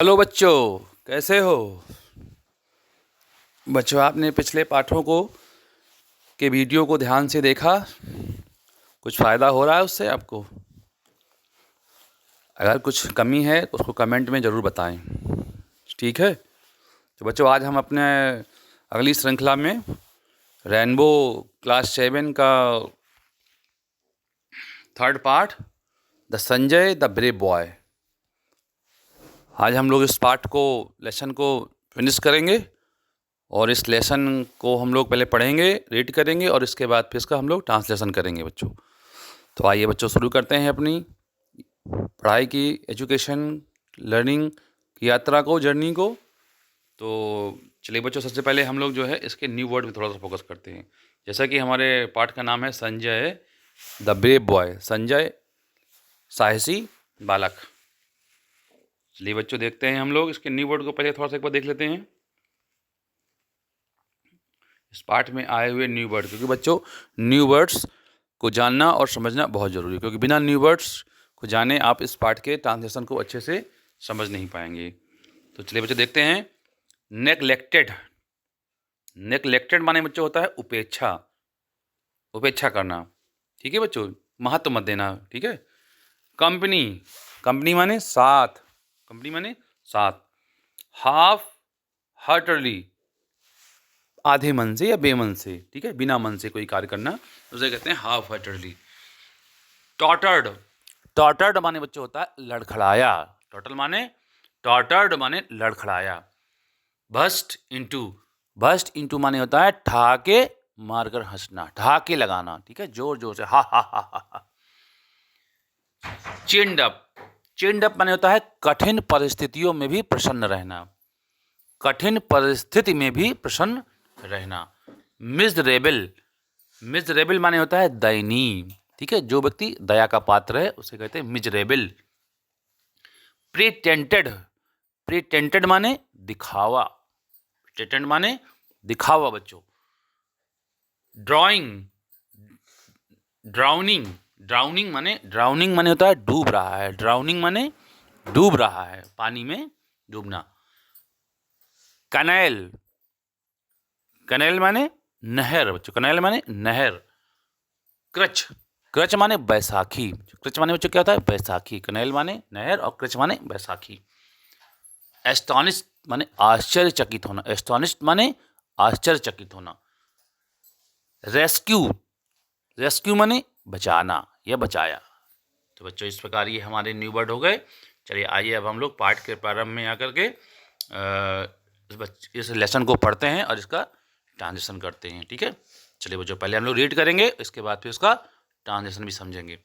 Hello बच्चों, कैसे हो बच्चों? आपने पिछले पाठों को के वीडियो को ध्यान से देखा? कुछ फ़ायदा हो रहा है उससे आपको? अगर कुछ कमी है तो उसको कमेंट में ज़रूर बताएं, ठीक है? तो बच्चों, आज हम अपने अगली श्रृंखला में रेनबो क्लास 7 का third part, the Sanjay the brave boy. आज हम लोग इस पार्ट को, लेसन को फिनिश करेंगे और इस लेसन को हम लोग पहले पढ़ेंगे, रीड करेंगे और इसके बाद फिर इसका हम लोग ट्रांसलेशन करेंगे बच्चों। तो आइए बच्चों, शुरू करते हैं अपनी पढ़ाई की, एजुकेशन, लर्निंग की यात्रा को, जर्नी को। तो चलिए बच्चों, सबसे पहले हम लोग जो है इसके न्यू वर्ड में थोड़ा सा फोकस करते हैं। जैसा कि हमारे पाठ का नाम है Sanjay the brave boy, Sanjay साहसी बालक। चलिए बच्चों, देखते हैं हम लोग इसके न्यू वर्ड को पहले थोड़ा सा एक बार देख लेते हैं, इस पाठ में आए हुए न्यू वर्ड। क्योंकि बच्चों, न्यू वर्ड्स को जानना और समझना बहुत ज़रूरी है, क्योंकि बिना न्यू वर्ड्स को जाने आप इस पाठ के ट्रांसलेशन को अच्छे से समझ नहीं पाएंगे। तो चलिए बच्चों, देखते हैं। नेग्लेक्टेड, नेग्लेक्टेड माने बच्चों होता है उपेक्षा, उपेक्षा करना, ठीक है बच्चों, महत्व मत देना, ठीक है। कंपनी, कंपनी माने साथ, कंपनी माने साथ। हाफ हार्टली, आधे मन से या बेमन से, ठीक है, बिना मन से कोई कार्य करना, उसे कहते हैं हाफ हार्टेडली। टॉटर्ड, टॉटर्ड माने बच्चों होता है लड़खड़ाया, टॉटल माने, टॉटर्ड माने लड़खड़ाया। बस्ट इनटू, बस्ट इनटू माने होता है ठहाके मारकर हंसना, ठहाके लगाना, ठीक है, जोर जोर से, हा हा हा हा हा। चिंड अप, चिंड अप माने होता है कठिन परिस्थितियों में भी प्रसन्न रहना, कठिन परिस्थिति में भी प्रसन्न रहना। मिजरेबल, मिजरेबल माने होता है दयनीय, ठीक है, जो व्यक्ति दया का पात्र है उसे कहते हैं मिजरेबल। प्रिटेंटेड, प्रिटेंटेड माने दिखावा, प्रिटेंटेड माने दिखावा बच्चों। ड्राइंग, ड्राउनिंग, ड्राउनिंग माने, ड्राउनिंग माने होता है डूब रहा है, ड्राउनिंग माने डूब रहा है, पानी में डूबना। कनेल, कनेल माने नहर बच्चों, कनेल माने नहर। क्रच, क्रच माने बैसाखी, क्रच माने बच्चों क्या होता है बैसाखी, कनेल माने नहर और क्रच माने बैसाखी। एस्टॉनिश माने आश्चर्यचकित होना, एस्टॉनिश माने आश्चर्यचकित होना। रेस्क्यू, रेस्क्यू माने बचाना या बचाया। तो बच्चों, इस प्रकार ये हमारे न्यू वर्ड हो गए। चलिए आइए अब हम लोग पाठ के प्रारंभ में आकर के इस लेसन को पढ़ते हैं और इसका ट्रांसलेशन करते हैं, ठीक है। चलिए बच्चों, पहले हम लोग रीड करेंगे, इसके बाद फिर उसका ट्रांसलेशन भी समझेंगे।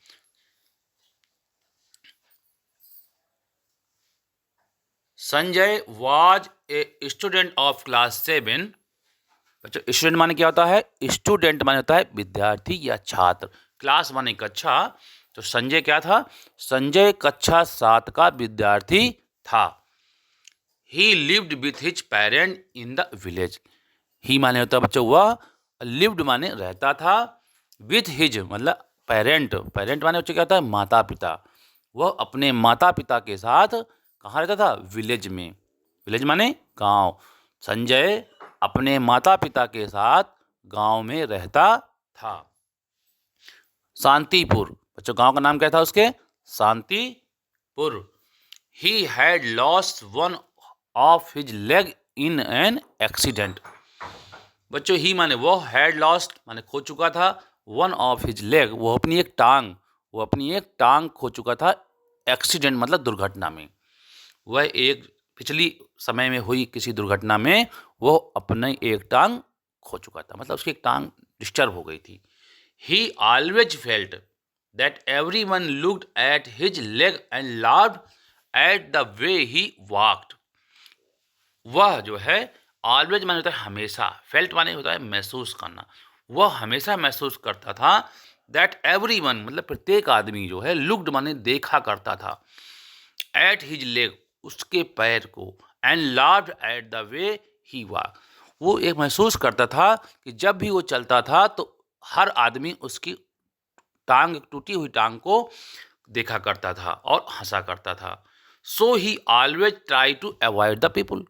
Sanjay was a student of class 7। बच्चों, स्टूडेंट माने क्या होता है? स्टूडेंट माने होता है विद्यार्थी या छात्र, क्लास माने कक्षा। तो संजय क्या था? संजय कक्षा 7 का विद्यार्थी था। He lived with his parent in the village. He माने होता है बच्चों वह, लिव्ड माने रहता था, विथ हिज मतलब पेरेंट, पेरेंट माने बच्चों क्या होता है? माता पिता। वह अपने माता पिता के साथ कहाँ रहता था? विलेज में। विलेज माने गांव। संजय अपने माता पिता के साथ गांव में रहता था। शांतिपुर, बच्चों गांव का नाम क्या था उसके? Shantipur. He had lost one of his leg in an accident। बच्चों, ही माने वो, हैड लॉस्ट माने खो चुका था, वन ऑफ हिज लेग वो अपनी एक टांग, वो अपनी एक टांग खो चुका था, एक्सीडेंट मतलब दुर्घटना में। वह एक पिछली समय में हुई किसी दुर्घटना में वो अपनी एक टांग खो चुका था, मतलब उसकी एक टांग डिस्टर्ब हो गई थी। He always felt that everyone looked at his leg and laughed at the way he walked। वह जो है, ऑलवेज माने होता है हमेशा, फेल्ट माने होता है महसूस करना, वह हमेशा महसूस करता था, दैट एवरीवन मतलब प्रत्येक आदमी जो है, लुक्ड माने देखा करता था, एट हिज लेग उसके पैर को, and laughed at the way he walk वो एक महसूस करता था कि जब भी वो चलता था तो हर आदमी उसकी टांग, टूटी हुई टांग को देखा करता था और हंसा करता था। So he always try to avoid the people,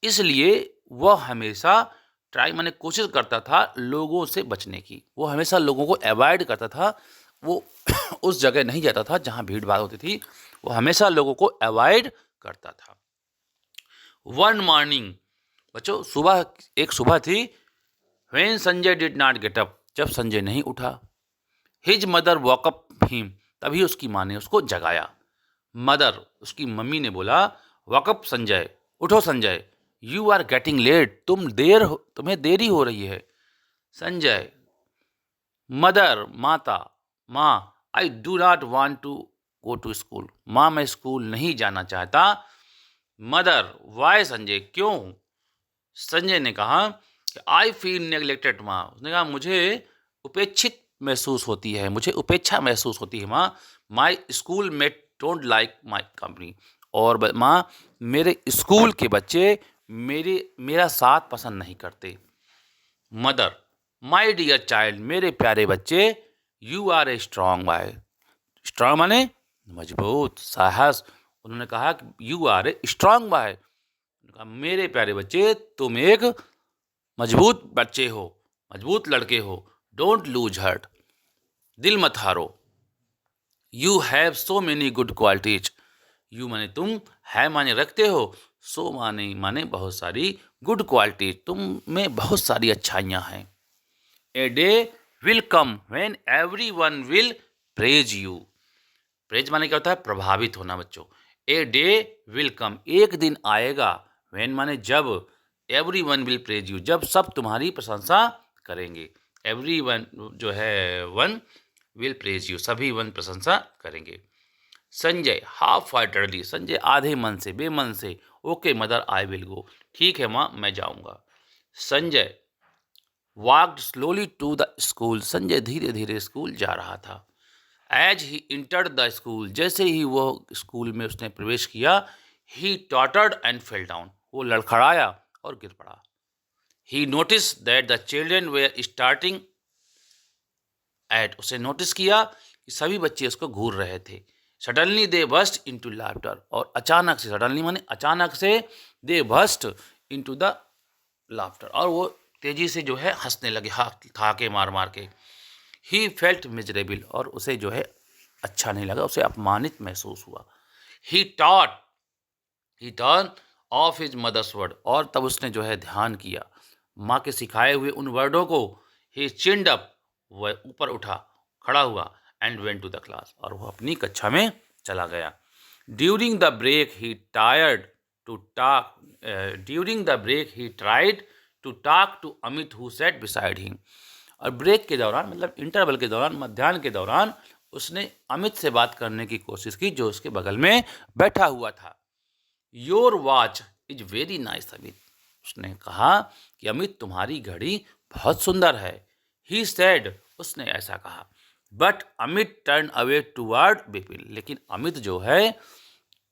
इसलिए वह हमेशा ट्राई माने कोशिश करता था लोगों से बचने की, वो हमेशा लोगों को अवॉइड करता था, वो उस जगह नहीं जाता था जहाँ भीड़ भाड़ होती थी, वो हमेशा लोगों को अवॉइड करता था। वन मॉर्निंग, बच्चों सुबह, एक सुबह थी, when Sanjay did not get up, जब संजय नहीं उठा, his mother walk up him, तभी उसकी माँ ने उसको जगाया। मदर, उसकी मम्मी ने बोला, वॉकअप संजय, उठो Sanjay, you are getting late, तुम्हें देरी हो रही है। संजय, मदर, माता, माँ, I do not want to go to school, माँ मैं स्कूल नहीं जाना चाहता। मदर, वाई संजय, क्यों? संजय ने कहा कि आई फील नेग्लेक्टेड माँ, उसने कहा मुझे उपेक्षित महसूस होती है, मुझे उपेक्षा महसूस होती है माँ। My school mate don't like my company, और माँ मेरे स्कूल के बच्चे मेरा साथ पसंद नहीं करते। मदर, माई डियर चाइल्ड, मेरे प्यारे बच्चे, you are a strong boy, strong माने मजबूत, साहस। उन्होंने कहा कि you are a strong boy, मेरे प्यारे बच्चे तुम एक मजबूत बच्चे हो, मजबूत लड़के हो। डोंट लूज हर्ट, दिल मत हारो। You have so many good qualities, you माने तुम, है माने रखते हो, सो माने बहुत सारी, गुड क्वालिटीज तुम में बहुत सारी अच्छाइयाँ हैं। A day will come when everyone will praise you, praise माने क्या होता है? प्रभावित होना बच्चों। ए डे विल कम, एक दिन आएगा, व्हेन माने जब, एवरीवन विल प्रेज यू, जब सब तुम्हारी प्रशंसा करेंगे। एवरीवन जो है वन विल प्रेज यू, सभी वन प्रशंसा करेंगे। संजय, हाफ हार्टेडली, संजय आधे मन से, बेमन से, okay mother I will go, ठीक है माँ मैं जाऊंगा। Sanjay walked slowly to the school, Sanjay धीरे धीरे स्कूल जा रहा था। As he entered the school, जैसे ही वो स्कूल में उसने प्रवेश किया, he tottered and fell down, वो लड़खड़ाया और गिर पड़ा। He notice that the children were starting at, उसे नोटिस किया कि सभी बच्चे उसको घूर रहे थे। सडनली दे बस्ट इनटू लाफ्टर, और अचानक से, सडनली माने अचानक से, दे बस्ट इनटू द लाफ्टर, और वो तेजी से जो है हंसने लगे, ठहाके मार मार के। ही फेल्ट मिजरेबल, और उसे जो है अच्छा नहीं लगा, उसे अपमानित महसूस हुआ। He turn off his mother's word, और तब उसने जो है ध्यान किया माँ के सिखाए हुए उन वर्डों को। ही चिंड अप, वह ऊपर उठा, खड़ा हुआ, and went to the class, और वह अपनी कक्षा में चला गया। During the break he tried to talk to Amit who sat beside him, और ब्रेक के दौरान, मतलब इंटरवल के दौरान, मध्याह्न के दौरान, उसने अमित से बात करने की कोशिश की जो उसके बगल में बैठा हुआ था। Your watch is very nice Amit, उसने कहा कि अमित तुम्हारी घड़ी बहुत सुंदर है। ही सेड, उसने ऐसा कहा। But Amit turn away toward Vipin, लेकिन अमित जो है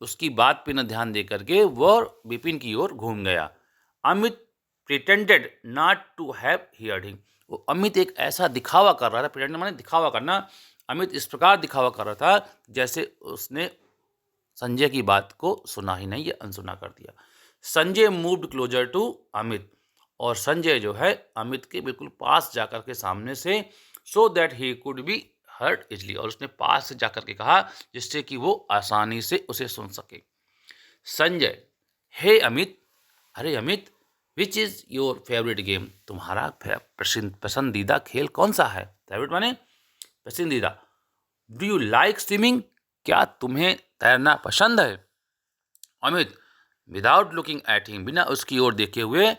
उसकी बात पे न ध्यान दे करके वो विपिन की ओर घूम गया। Amit pretended not to have heard him, वो अमित एक ऐसा दिखावा कर रहा था, प्रिटेंड माने दिखावा करना, अमित इस प्रकार दिखावा कर रहा था जैसे उसने संजय की बात को सुना ही नहीं, ये अनसुना कर दिया। Sanjay moved closer to Amit, और संजय जो है अमित के बिल्कुल पास जाकर के सामने से, so that he could be heard easily, और उसने पास से जाकर के कहा जिससे कि वो आसानी से उसे सुन सके। संजय, हे अमित, अरे Amit, which is your favourite game, तुम्हारा पसंदीदा खेल कौन सा है? फेवरेट माने पसंदीदा। डू यू लाइक स्विमिंग, क्या तुम्हें तैरना पसंद है? Amit, without looking at him, बिना उसकी ओर देखे हुए,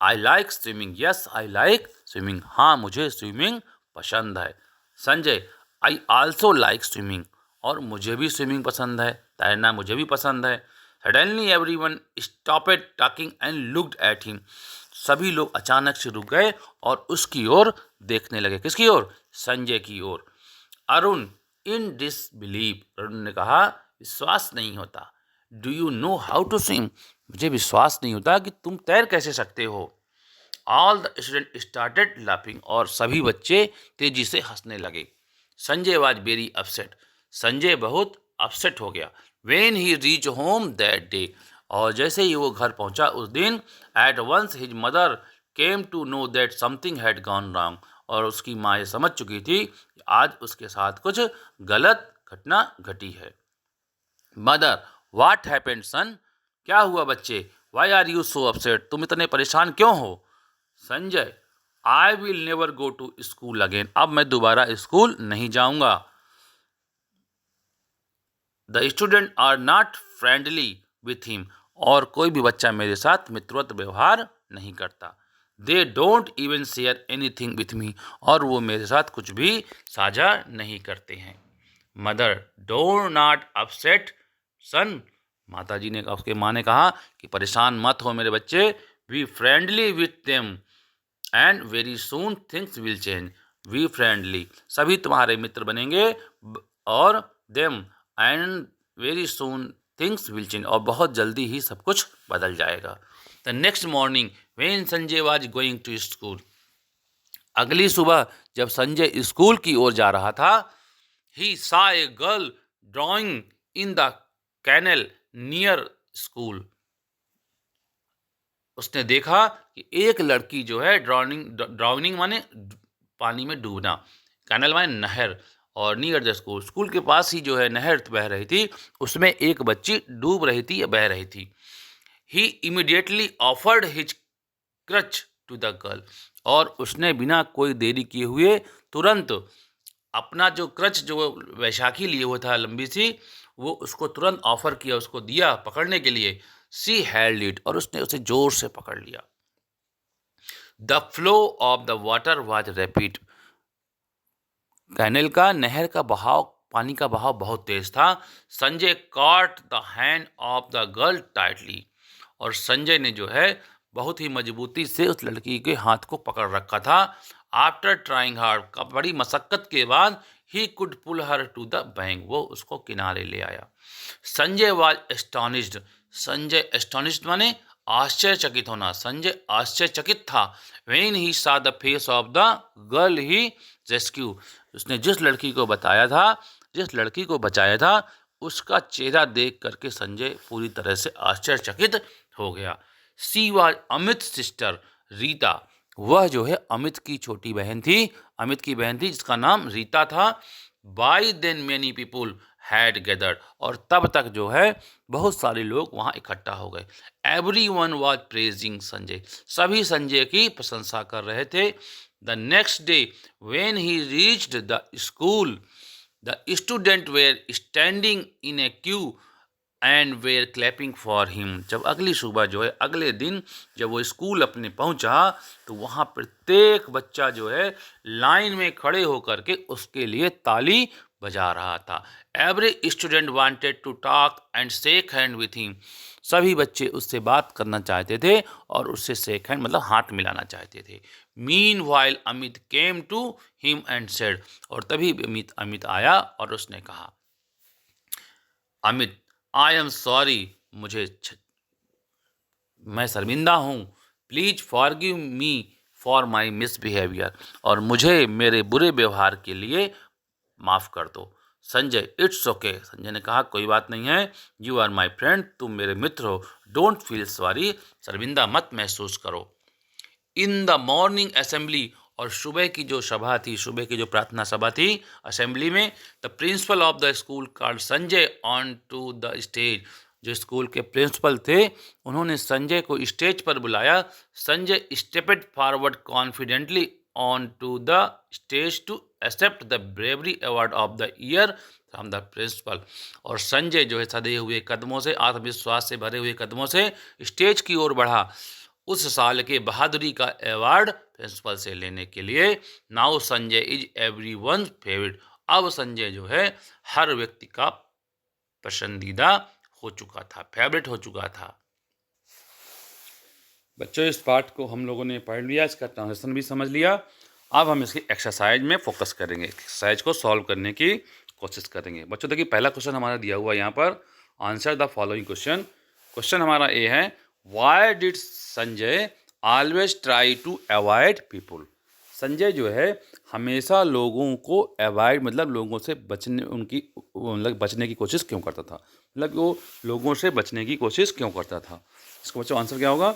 I like swimming, yes I like swimming, हाँ मुझे स्विमिंग पसंद है। Sanjay, I also like swimming, और मुझे भी स्विमिंग पसंद है, तैरना मुझे भी पसंद है। Suddenly everyone stopped talking and looked at him, सभी लोग अचानक से रुक गए और उसकी ओर देखने लगे। किसकी ओर? संजय की ओर। अरुण, इन डिसबिलीव, अरुण ने कहा विश्वास नहीं होता। Do you know how to swim, मुझे विश्वास नहीं होता कि तुम तैर कैसे सकते हो। All the student started laughing, और सभी बच्चे तेजी से हंसने लगे। Sanjay was very upset, Sanjay बहुत अपसेट हो गया। When he reached home that day, और जैसे ही वो घर पहुंचा उस दिन, at once his mother came to know that something had gone wrong, और उसकी माँ ये समझ चुकी थी कि आज उसके साथ कुछ गलत घटना घटी है। Mother, what happened son? क्या हुआ बच्चे? Why are you so upset? तुम इतने परेशान क्यों हो? Sanjay, I will never go to school again, अब मैं दोबारा स्कूल नहीं जाऊंगा। The student are not friendly with him, और कोई भी बच्चा मेरे साथ मित्रवत व्यवहार नहीं करता। They don't even share anything with me, और वो मेरे साथ कुछ भी साझा नहीं करते हैं। मदर, डो नॉट अपसेट सन, माता जी ने, उसके माँ ने कहा कि परेशान मत हो मेरे बच्चे। We friendly with them and very soon things will change. We friendly, सभी तुम्हारे मित्र बनेंगे, और them and very soon things will change, और बहुत जल्दी ही सब कुछ बदल जाएगा। The next morning when Sanjay was going to school, अगली सुबह जब संजय स्कूल की ओर जा रहा था, ही saw a girl drawing in the canal near school, उसने देखा कि एक लड़की जो है ड्राउनिंग माने पानी में डूबना, कैनल माने नहर, और नियर द स्कूल, स्कूल के पास ही जो है नहर बह रही थी, उसमें एक बच्ची डूब रही थी या बह रही थी। He immediately offered his crutch to the girl, और उसने बिना कोई देरी किए हुए तुरंत अपना जो क्रच, जो वैशाखी लिए हुआ था लंबी सी, वो उसको तुरंत ऑफर किया, उसको दिया पकड़ने के लिए। सी हेल्ड इट, और उसने उसे जोर से पकड़ लिया। The flow of the water was rapid, canal का, नहर का बहाव, पानी का बहाव बहुत तेज था। Sanjay caught the hand of the girl tightly, और संजय ने जो है बहुत ही मजबूती से उस लड़की के हाथ को पकड़ रखा था। आफ्टर ट्राइंग हार्ड, बड़ी मशक्कत के बाद, he could pull her to the bank, वो उसको किनारे ले आया। Sanjay was astonished, Sanjay astonished माने आश्चर्यचकित होना, संजय आश्चर्यचकित था। When he saw the face of the girl he rescue, उसने जिस लड़की को बताया था, जिस लड़की को बचाया था, उसका चेहरा देख करके संजय पूरी तरह से आश्चर्यचकित हो गया। She was Amit sister Rita, वह जो है अमित की छोटी बहन थी, अमित की बहन थी जिसका नाम रीता था। By then many people had gathered, और तब तक जो है बहुत सारे लोग वहाँ इकट्ठा हो गए। Everyone was praising Sanjay, सभी संजय की प्रशंसा कर रहे थे। The next day when he reached the school, the student were standing in a queue and were clapping for him, जब अगली सुबह जो है, अगले दिन जब वो स्कूल अपने पहुंचा, तो वहाँ प्रत्येक बच्चा जो है लाइन में खड़े होकर के उसके लिए ताली बजा रहा था। Every student wanted to talk and shake hand with him, सभी बच्चे उससे बात करना चाहते थे और उससे शेक हैंड मतलब हाथ मिलाना चाहते थे। Meanwhile Amit came to him and said, और तभी अमित आया और उसने कहा, अमित, आई एम सॉरी, मैं शर्मिंदा हूँ। Please forgive me for my misbehaviour, और मुझे मेरे बुरे व्यवहार के लिए माफ़ कर दो। संजय, इट्स ओके, संजय ने कहा कोई बात नहीं है। यू आर माई फ्रेंड, तुम मेरे मित्र हो। डोंट फील सॉरी, शर्मिंदा मत महसूस करो। इन द मॉर्निंग असेंबली, और सुबह की जो सभा थी, सुबह की जो प्रार्थना सभा थी असेंबली में, the principal of the school called Sanjay on to the stage, जो स्कूल के प्रिंसिपल थे उन्होंने संजय को स्टेज पर बुलाया। Sanjay stepped forward confidently on to the stage to accept the bravery award of the year from the principal, और संजय जो है सधे हुए कदमों से, आत्मविश्वास से भरे हुए कदमों से स्टेज की ओर बढ़ा उस साल के बहादुरी का अवार्ड प्रिंसिपल से लेने के लिए। Now Sanjay is every one favourite, अब संजय जो है हर व्यक्ति का पसंदीदा हो चुका था, फेवरेट हो चुका था। बच्चों, इस पार्ट को हम लोगों ने पढ़ लिया, इसका ट्रांसलेशन भी समझ लिया। अब हम इसकी एक्सरसाइज में फोकस करेंगे, एक्सरसाइज को सॉल्व करने की कोशिश करेंगे। बच्चों देखिए, पहला क्वेश्चन हमारा दिया हुआ यहाँ पर, answer the following question. Question हमारा ए है, why did Sanjay always try to avoid people, Sanjay जो है हमेशा लोगों को अवॉइड मतलब लोगों से बचने, उनकी मतलब बचने की कोशिश क्यों करता था। मतलब वो लोगों से बचने की कोशिश क्यों करता था। इसका बच्चों आंसर क्या होगा?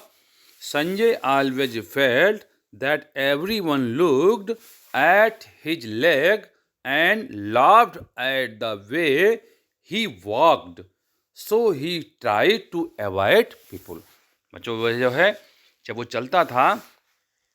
Sanjay always felt that everyone looked at his leg and laughed at the way he walked, so he tried to avoid people. बच्चों वह जो है, जब वो चलता था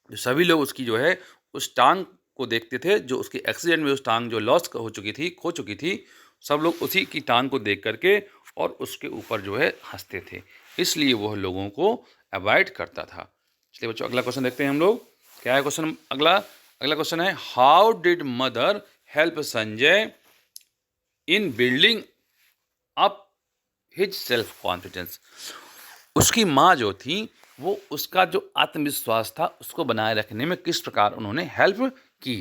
जो सभी लोग उसकी जो है उस टांग को देखते थे, जो उसके एक्सीडेंट में उस टांग जो लॉस हो चुकी थी, खो चुकी थी, सब लोग उसी की टांग को देख करके और उसके ऊपर जो है हंसते थे, इसलिए वह लोगों को अवॉइड करता था। चलिए बच्चों अगला क्वेश्चन देखते हैं हम लोग। क्या है क्वेश्चन? अगला अगला क्वेश्चन है, how did mother help Sanjay in building up his self confidence. उसकी माँ जो थी वो उसका जो आत्मविश्वास था उसको बनाए रखने में किस प्रकार उन्होंने हेल्प की।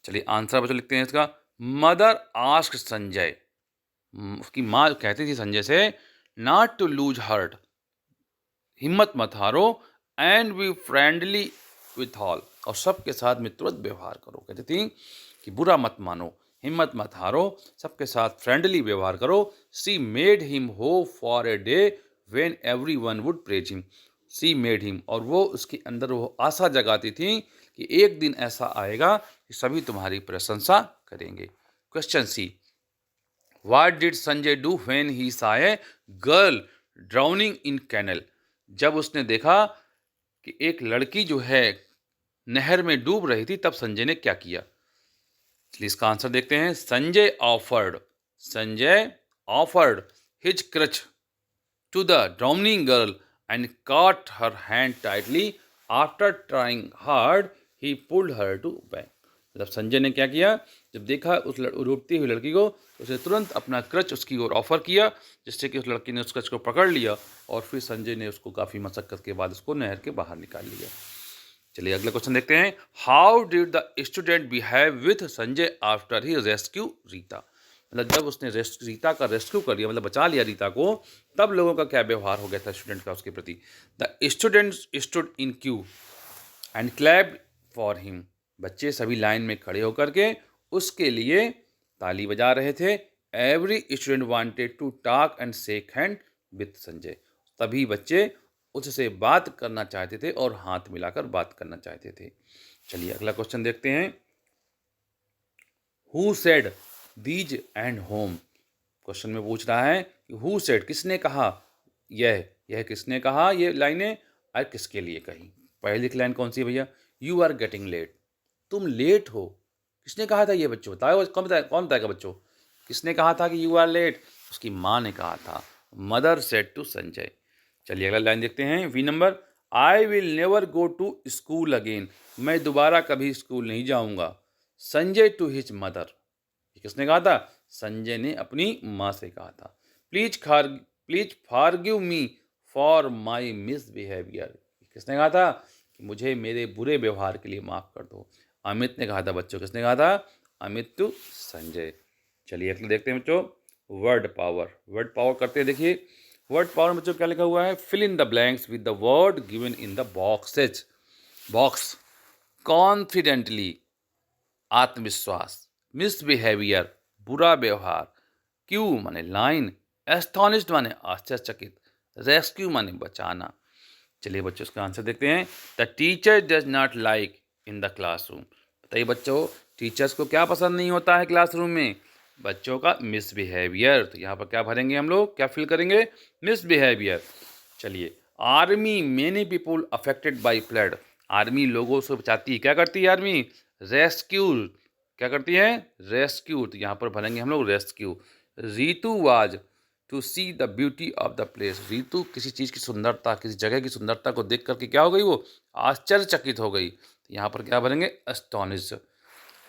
चलिए आंसर बच्चों लिखते हैं इसका। मदर आस्क्ड संजय, उसकी माँ कहती थी संजय से, नॉट टू लूज हर्ट, हिम्मत मत हारो, and be friendly with all, और सबके साथ मित्रवत व्यवहार करो। कहती थी कि बुरा मत मानो, हिम्मत मत हारो, सबके साथ फ्रेंडली व्यवहार करो। सी made him hope for a day when everyone would praise him. C made him, और वो उसके अंदर वो आशा जगाती थी कि एक दिन ऐसा आएगा कि सभी तुम्हारी प्रशंसा करेंगे। Question C, what did Sanjay do when he saw a girl drowning in canal. जब उसने देखा कि एक लड़की जो है नहर में डूब रही थी, तब संजय ने क्या किया। चलिए इसका आंसर देखते हैं। Sanjay offered his crutch to the drowning girl and caught her hand tightly. After trying hard, he pulled her to bank. मतलब संजय ने क्या किया, जब देखा उस डूबती हुई लड़की को, तो उसे तुरंत अपना क्रच उसकी ओर ऑफर किया, जिससे कि उस लड़की ने उस क्रच को पकड़ लिया और फिर संजय ने उसको काफ़ी मशक्कत के बाद उसको नहर के बाहर निकाल लिया। चलिए अगला क्वेश्चन देखते हैं। How did the student behave with Sanjay after he rescue Rita. मतलब जब उसने रीता का रेस्क्यू कर लिया, मतलब बचा लिया रीता को, तब लोगों का क्या व्यवहार हो गया था स्टूडेंट का उसके प्रति। The student stood in Q and clapped for him. बच्चे सभी लाइन में खड़े होकर के उसके लिए ताली बजा रहे थे। Every student wanted to talk and shake hand with Sanjay. तभी बच्चे उससे बात करना चाहते थे और हाथ मिलाकर बात करना चाहते थे। चलिए अगला क्वेश्चन देखते हैं। Who said these and home. Question में पूछ रहा है कि हु सेड, किसने कहा, यह किसने कहा, ये लाइनें और किसके लिए कही। पहली लाइन कौन सी है भैया? यू आर गेटिंग लेट, तुम लेट हो। किसने कहा था ये बच्चों? बताओ, कौन बताएगा बच्चों? किसने कहा था कि यू आर लेट? उसकी माँ ने कहा था। Mother said to Sanjay. चलिए अगला लाइन देखते हैं। V number, I will never go to school again. मैं दोबारा कभी स्कूल नहीं जाऊंगा। Sanjay to his mother. किसने कहा था? संजय ने अपनी माँ से कहा था। Please forgive me for my misbehaviour. किसने कहा था? कि मुझे मेरे बुरे व्यवहार के लिए माफ़ कर दो। अमित ने कहा था बच्चों। किसने कहा था? अमित टू संजय। चलिए अगले देखते हैं बच्चों। वर्ड पावर करते हैं। देखिए वर्ड पावर में बच्चों क्या लिखा हुआ है। Fill in the blanks with the word given in the boxes. Box, confidently, आत्मविश्वास, मिसबिहेवियर, बुरा व्यवहार, क्यू माने लाइन, एस्थॉनिश्ड माने आश्चर्यचकित, रेस्क्यू माने बचाना। चलिए बच्चों इसका आंसर देखते हैं। The teacher does not like in the classroom. बताइए बच्चों, टीचर्स को क्या पसंद नहीं होता है क्लासरूम में? बच्चों का मिसबिहेवियर। तो यहाँ पर क्या भरेंगे हम लोग, क्या फिल करेंगे? मिसबिहेवियर। चलिए, army many people affected by flood. Army लोगों से बचाती है। क्या करती है आर्मी? रेस्क्यू। क्या करती है? रेस्क्यू। तो यहाँ पर भरेंगे हम लोग rescue. Ritu was to see the beauty of the place. Ritu किसी चीज़ की सुंदरता, किसी जगह की सुंदरता को देख करके क्या हो गई? वो आश्चर्यचकित हो गई। तो यहाँ पर क्या भरेंगे? Astonish.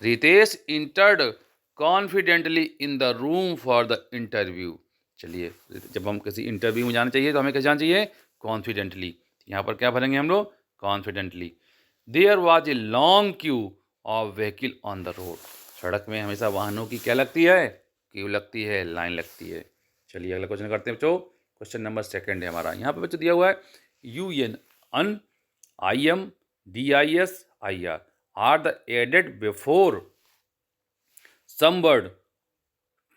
Ritesh entered confidently in the room for the interview. चलिए, जब हम किसी इंटरव्यू में जाना चाहिए तो हमें क्या जाना चाहिए? कॉन्फिडेंटली। यहाँ पर क्या भरेंगे हम लोग? Confidently. There was a long queue of vehicle on the road. सड़क में हमेशा वाहनों की क्या लगती है? क्यू लगती है, लाइन लगती है। चलिए अगला क्वेश्चन करते हैं बच्चों। क्वेश्चन नंबर 2 है हमारा। यहाँ पे बच्चों दिया हुआ है UN, un, IM, DIS, IR are the added before some word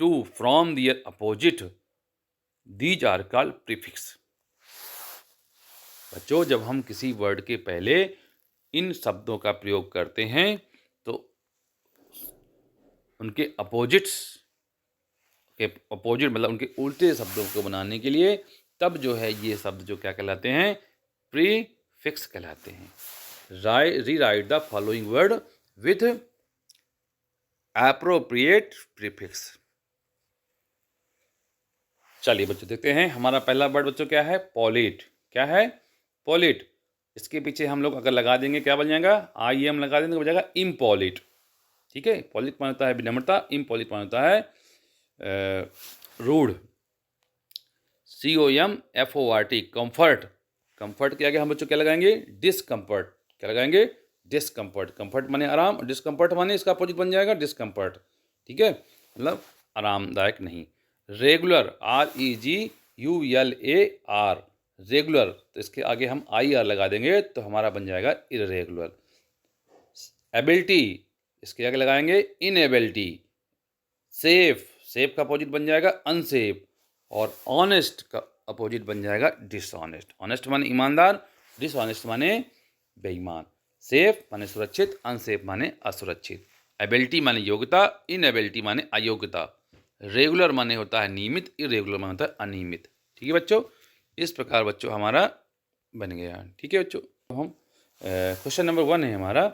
to from their opposite these are called prefix. बच्चों जब हम किसी वर्ड के पहले इन शब्दों का प्रयोग करते हैं तो उनके अपोजिट्स के अपोजिट मतलब उनके उल्टे शब्दों को बनाने के लिए तब जो है ये शब्द जो क्या कहलाते हैं, प्रीफिक्स कहलाते हैं। Rewrite the following word with appropriate prefix. चलिए बच्चों देखते हैं, हमारा पहला वर्ड बच्चों क्या है, पॉलिट। क्या है, पॉलिट। इसके पीछे हम लोग अगर लगा देंगे क्या बन जाएगा, आई एम लगा देंगे तो बन जाएगा इम्पॉलिट। ठीक है, पॉलिट मान होता है विनम्रता, इम्पॉलिट मान होता है रूड। COMFORT comfort. कंफर्ट के आगे हम बच्चों क्या लगाएंगे, डिसकंफर्ट। क्या लगाएंगे, डिसकंफर्ट। कंफर्ट माने आराम, डिसकंफर्ट माने इसका अपोजिट बन जाएगा डिसकंफर्ट। ठीक है, मतलब आरामदायक नहीं। रेगुलर, REGULAR, रेगुलर, तो इसके आगे हम IR लगा देंगे तो हमारा बन जाएगा इरेगुलर। एबिलिटी, इसके आगे लगाएंगे इनएबिलिटी। सेफ, सेफ का अपोजिट बन जाएगा अनसेफ। और ऑनेस्ट का अपोजिट बन जाएगा डिसऑनेस्ट। ऑनेस्ट माने ईमानदार, डिसऑनेस्ट माने बेईमान। सेफ माने सुरक्षित, अनसेफ माने असुरक्षित। एबिलिटी माने योग्यता, इनएबिलिटी माने अयोग्यता। रेगुलर माने होता है नियमित, इरेगुलर माने होता है अनियमित। ठीक है बच्चों, इस प्रकार बच्चों हमारा बन गया। ठीक है बच्चों, हम क्वेश्चन नंबर 1 है हमारा,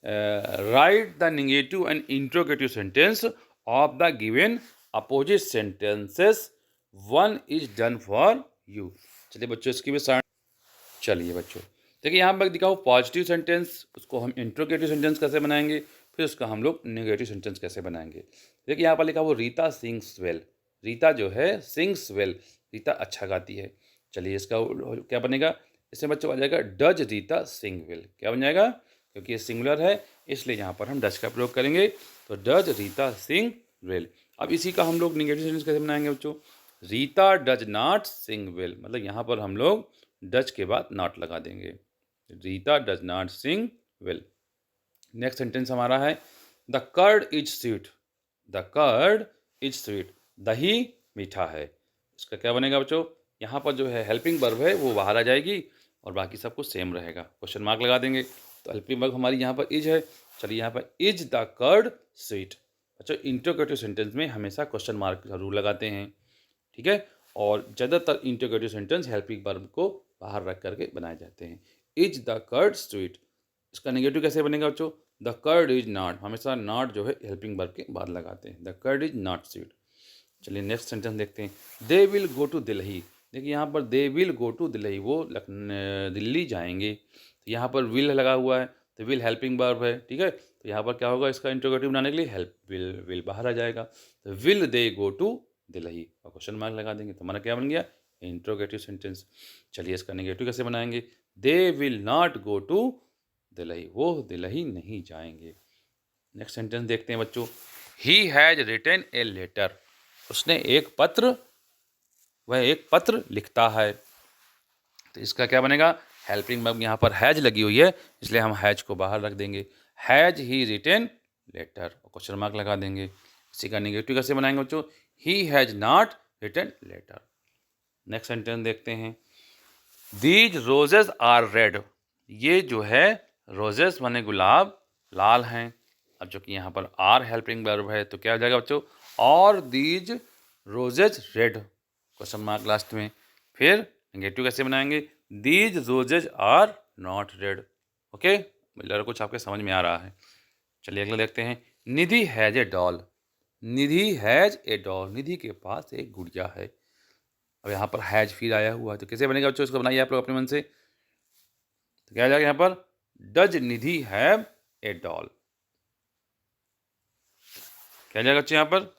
right the negative and interrogative sentence of the given opposite sentences, one is done for you. चलिए बच्चों इसकी भी चलिए बच्चों देखिए यहाँ पर दिखाओ पॉजिटिव सेंटेंस, उसको हम इंट्रोगेटिव सेंटेंस कैसे बनाएंगे, फिर उसका हम लोग नेगेटिव सेंटेंस कैसे बनाएंगे। देखिए यहाँ पर लिखा वो रीता सिंग्स वेल। रीता जो है सिंग्स वेल, रीता अच्छा गाती है। चलिए इसका क्या बनेगा, इसमें बच्चों आ जाएगा डज रीता सिंग वेल। क्या बन जाएगा, क्योंकि ये सिंगुलर है इसलिए यहाँ पर हम डज का प्रयोग करेंगे, तो डज रीता सिंग वेल। अब इसी का हम लोग नेगेटिव सेंटेंस कैसे बनाएंगे बच्चों, Rita does not sing well, मतलब यहाँ पर हम लोग डज के बाद नॉट लगा देंगे। Rita does not sing well. Next sentence हमारा है the curd is sweet. The curd is sweet, दही मीठा है। इसका क्या बनेगा बच्चों, यहाँ पर जो है हेल्पिंग वर्ब है वो बाहर आ जाएगी और बाकी सब कुछ सेम रहेगा। क्वेश्चन मार्क लगा देंगे, तो हेल्पिंग वर्ब हमारी यहाँ पर इज है। चलिए यहाँ पर इज द कर्ड स्वीट। बच्चों इंटरोगेटिव सेंटेंस में हमेशा क्वेश्चन मार्क जरूर लगाते हैं। ठीक है, और ज़्यादातर इंटरोगेटिव सेंटेंस हेल्पिंग वर्ब को बाहर रख करके बनाए जाते हैं। इज द कर्ड स्वीट, इसका नेगेटिव कैसे बनेगा बच्चों, द कर्ड इज नॉट, हमेशा नॉट जो है हेल्पिंग वर्ब के बाद लगाते हैं। The curd is not sweet. चलिए नेक्स्ट सेंटेंस देखते हैं, they will go to Delhi. देखिए यहाँ पर they will go to Delhi, वो दिल्ली जाएंगे। तो यहाँ पर विल लगा हुआ है, तो विल हेल्पिंग वर्ब है। ठीक है, तो यहाँ पर क्या होगा, इसका इंट्रोगेटिव बनाने के लिए हेल्प विल बाहर आ जाएगा, तो will they go to Delhi और क्वेश्चन मार्क लगा देंगे, तो हमारा क्या बन गया, इंट्रोगेटिव सेंटेंस। चलिए इसका नेगेटिव कैसे बनाएंगे, they will not go to Delhi, वो दिल्ली नहीं जाएंगे। नेक्स्ट सेंटेंस देखते हैं बच्चों, he has written a letter. उसने एक पत्र, वह एक पत्र लिखता है। तो इसका क्या बनेगा, हेल्पिंग वर्ब यहाँ पर हैज लगी हुई है इसलिए हम हैज को बाहर रख देंगे। Has he written letter, question mark लगा देंगे। इसी का नेगेटिव कैसे बनाएंगे बच्चों, he has not written letter. Next sentence देखते हैं, दीज रोजेज आर रेड। ये जो है रोजेस माने गुलाब लाल हैं। अब जो कि यहाँ पर आर हेल्पिंग वर्ब है तो क्या हो जाएगा बच्चों, और these roses red, question mark last में। फिर नेगेटिव कैसे बनाएंगे, these roses are not red. Okay, मुझे कुछ आपके समझ में आ रहा है। चलिए अगला देखते हैं, Nidhi has a doll. Nidhi has a doll, Nidhi के पास एक गुड़िया है। अब यहाँ पर हैज फिर आया हुआ है तो कैसे बनेगा बच्चों, इसको बनाइए आप लोग अपने मन से। तो क्या आ जाएगा यहाँ पर, does Nidhi have a doll. क्या जाएगा बच्चों यहाँ पर,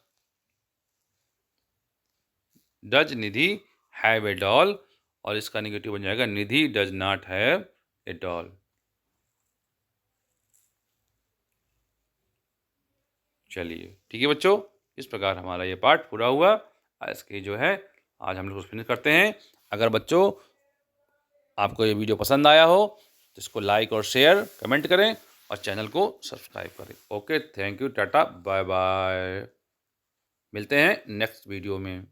does Nidhi have a doll, और इसका नेगेटिव बन जाएगा Nidhi does not have a doll. चलिए ठीक है बच्चों, इस प्रकार हमारा ये पार्ट पूरा हुआ। इसके जो है आज हम लोग फिनिश करते हैं। अगर बच्चों आपको ये वीडियो पसंद आया हो तो इसको लाइक और शेयर कमेंट करें और चैनल को सब्सक्राइब करें। Okay, thank you, tata, bye bye. मिलते हैं नेक्स्ट वीडियो में।